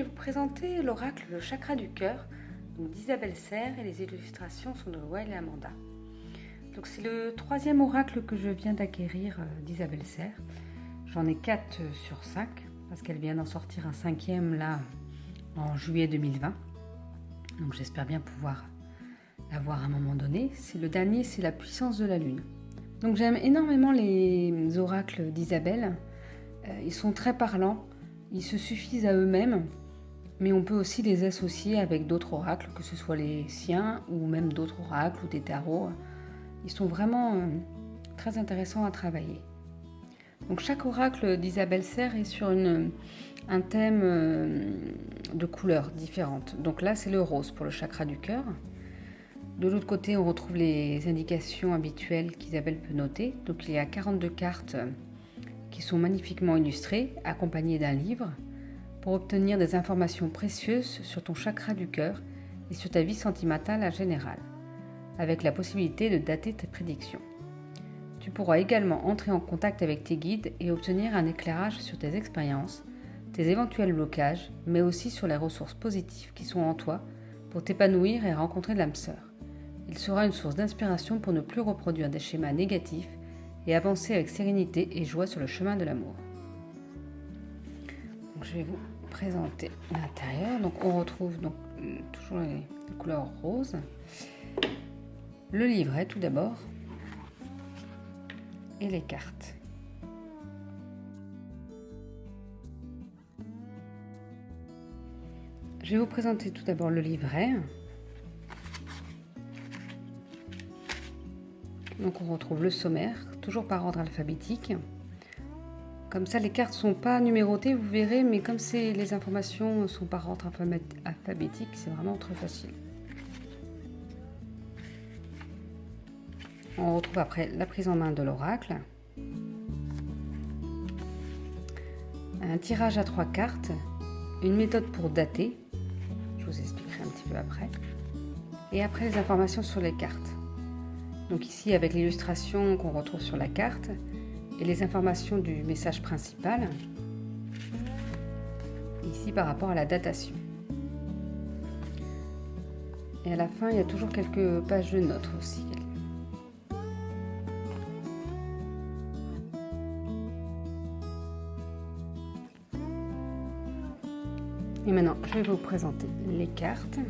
vous présenter l'oracle Le Chakra du Cœur d'Isabelle Serre et les illustrations sont de Wael et Amanda. Donc c'est le 3e oracle que je viens d'acquérir d'Isabelle Serre. J'en ai 4 sur 5 parce qu'elle vient d'en sortir un 5e là en juillet 2020. Donc j'espère bien pouvoir l'avoir à un moment donné. C'est le dernier, c'est la puissance de la lune. Donc j'aime énormément les oracles d'Isabelle. Ils sont très parlants. Ils se suffisent à eux-mêmes, mais on peut aussi les associer avec d'autres oracles, que ce soit les siens ou même d'autres oracles ou des tarots. Ils sont vraiment très intéressants à travailler. Donc chaque oracle d'Isabelle Serre est sur un thème de couleurs différentes. Donc là, c'est le rose pour le chakra du cœur. De l'autre côté, on retrouve les indications habituelles qu'Isabelle peut noter. Donc il y a 42 cartes qui sont magnifiquement illustrées, accompagnées d'un livre, pour obtenir des informations précieuses sur ton chakra du cœur et sur ta vie sentimentale en général, avec la possibilité de dater tes prédictions. Tu pourras également entrer en contact avec tes guides et obtenir un éclairage sur tes expériences, tes éventuels blocages, mais aussi sur les ressources positives qui sont en toi pour t'épanouir et rencontrer l'âme sœur. Il sera une source d'inspiration pour ne plus reproduire des schémas négatifs et avancer avec sérénité et joie sur le chemin de l'amour. Donc, je vais vous présenter l'intérieur. Donc, on retrouve toujours les couleurs roses. Le livret tout d'abord et les cartes. Je vais vous présenter tout d'abord le livret. Donc on retrouve le sommaire, toujours par ordre alphabétique. Comme ça, les cartes ne sont pas numérotées, vous verrez, mais comme les informations sont par ordre alphabétique, c'est vraiment très facile. On retrouve après la prise en main de l'oracle. Un tirage à 3 cartes, une méthode pour dater, je vous expliquerai un petit peu après. Et après les informations sur les cartes. Donc ici avec l'illustration qu'on retrouve sur la carte et les informations du message principal. Ici par rapport à la datation. Et à la fin, il y a toujours quelques pages de notes aussi. Et maintenant, je vais vous présenter les cartes.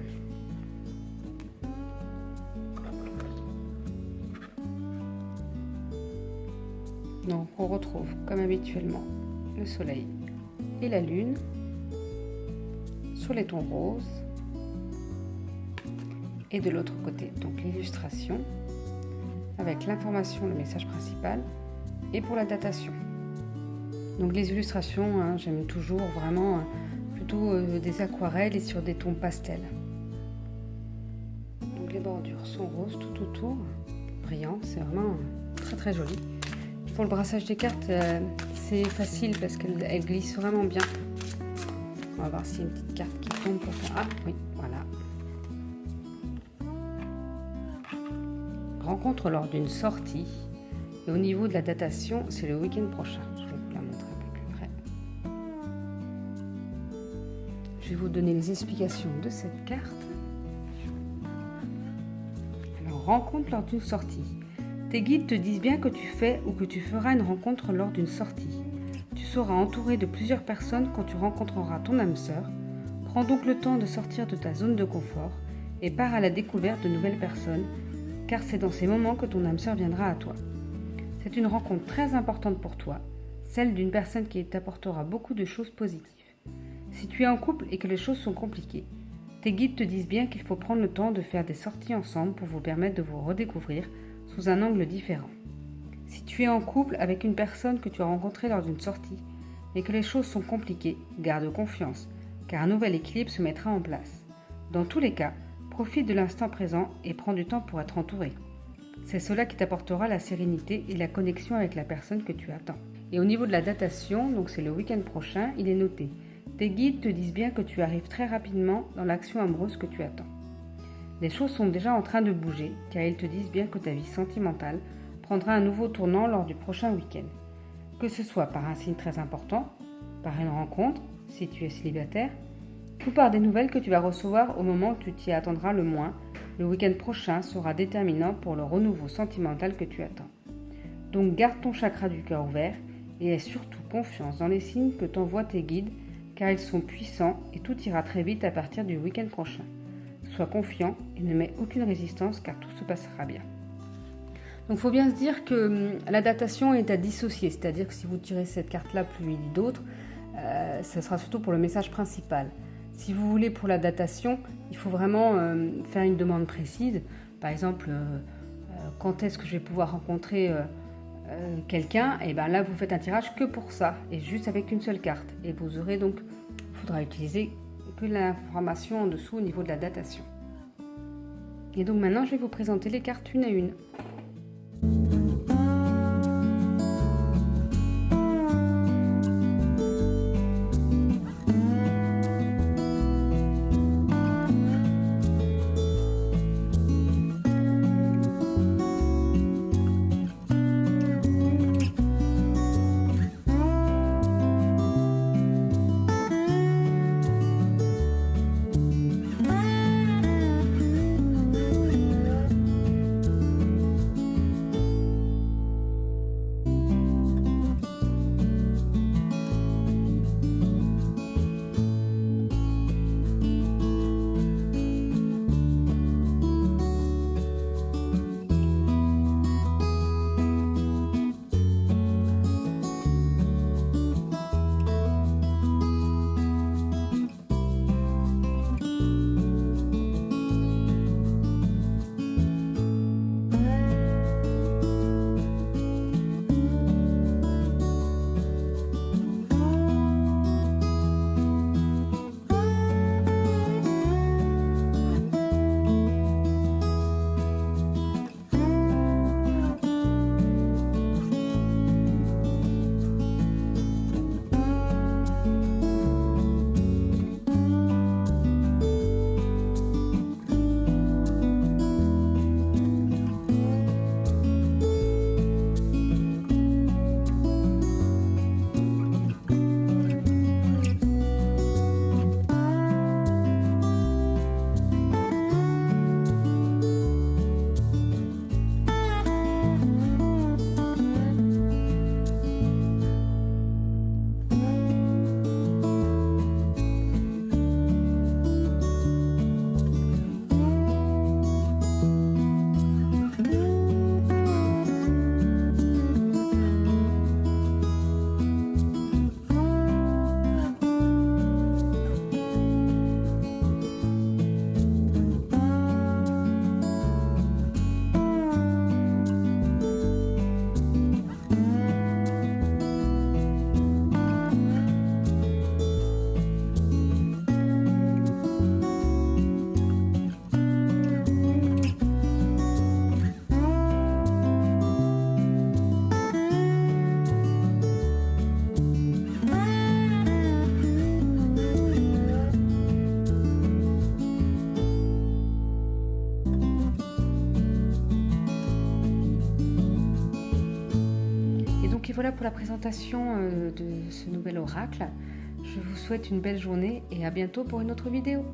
Donc on retrouve comme habituellement le soleil et la lune sur les tons roses et de l'autre côté donc l'illustration avec l'information, le message principal et pour la datation. Donc les illustrations, j'aime toujours vraiment plutôt des aquarelles et sur des tons pastels. Donc les bordures sont roses tout autour, brillantes, c'est vraiment très très joli. Pour le brassage des cartes, c'est facile parce qu'elle glisse vraiment bien. On va voir s'il y a une petite carte qui tombe pour faire... Ah oui, voilà. Rencontre lors d'une sortie. Et au niveau de la datation, c'est le week-end prochain. Je vais vous la montrer un peu plus près. Je vais vous donner les explications de cette carte. Alors, rencontre lors d'une sortie. Tes guides te disent bien que tu fais ou que tu feras une rencontre lors d'une sortie. Tu seras entouré de plusieurs personnes quand tu rencontreras ton âme sœur. Prends donc le temps de sortir de ta zone de confort et pars à la découverte de nouvelles personnes, car c'est dans ces moments que ton âme sœur viendra à toi. C'est une rencontre très importante pour toi, celle d'une personne qui t'apportera beaucoup de choses positives. Si tu es en couple et que les choses sont compliquées, tes guides te disent bien qu'il faut prendre le temps de faire des sorties ensemble pour vous permettre de vous redécouvrir sous un angle différent. Si tu es en couple avec une personne que tu as rencontrée lors d'une sortie et que les choses sont compliquées, garde confiance, car un nouvel équilibre se mettra en place. Dans tous les cas, profite de l'instant présent et prends du temps pour être entouré. C'est cela qui t'apportera la sérénité et la connexion avec la personne que tu attends. Et au niveau de la datation, donc c'est le week-end prochain, il est noté. Tes guides te disent bien que tu arrives très rapidement dans l'action amoureuse que tu attends. Les choses sont déjà en train de bouger, car ils te disent bien que ta vie sentimentale prendra un nouveau tournant lors du prochain week-end. Que ce soit par un signe très important, par une rencontre, si tu es célibataire, Tout part des nouvelles que tu vas recevoir au moment où tu t'y attendras le moins. Le week-end prochain sera déterminant pour le renouveau sentimental que tu attends. Donc garde ton chakra du cœur ouvert et aie surtout confiance dans les signes que t'envoient tes guides, car ils sont puissants et tout ira très vite à partir du week-end prochain. Sois confiant et ne mets aucune résistance, car tout se passera bien. Donc il faut bien se dire que la datation est à dissocier, c'est-à-dire que si vous tirez cette carte-là plus d'autres, ce sera surtout pour le message principal. Si vous voulez pour la datation, il faut vraiment faire une demande précise. Par exemple, quand est-ce que je vais pouvoir rencontrer quelqu'un, et bien là vous faites un tirage que pour ça et juste avec une seule carte, et vous aurez donc, il faudra utiliser que l'information en dessous au niveau de la datation. Et donc maintenant je vais vous présenter les cartes une à une. Et voilà pour la présentation de ce nouvel oracle. Je vous souhaite une belle journée et à bientôt pour une autre vidéo.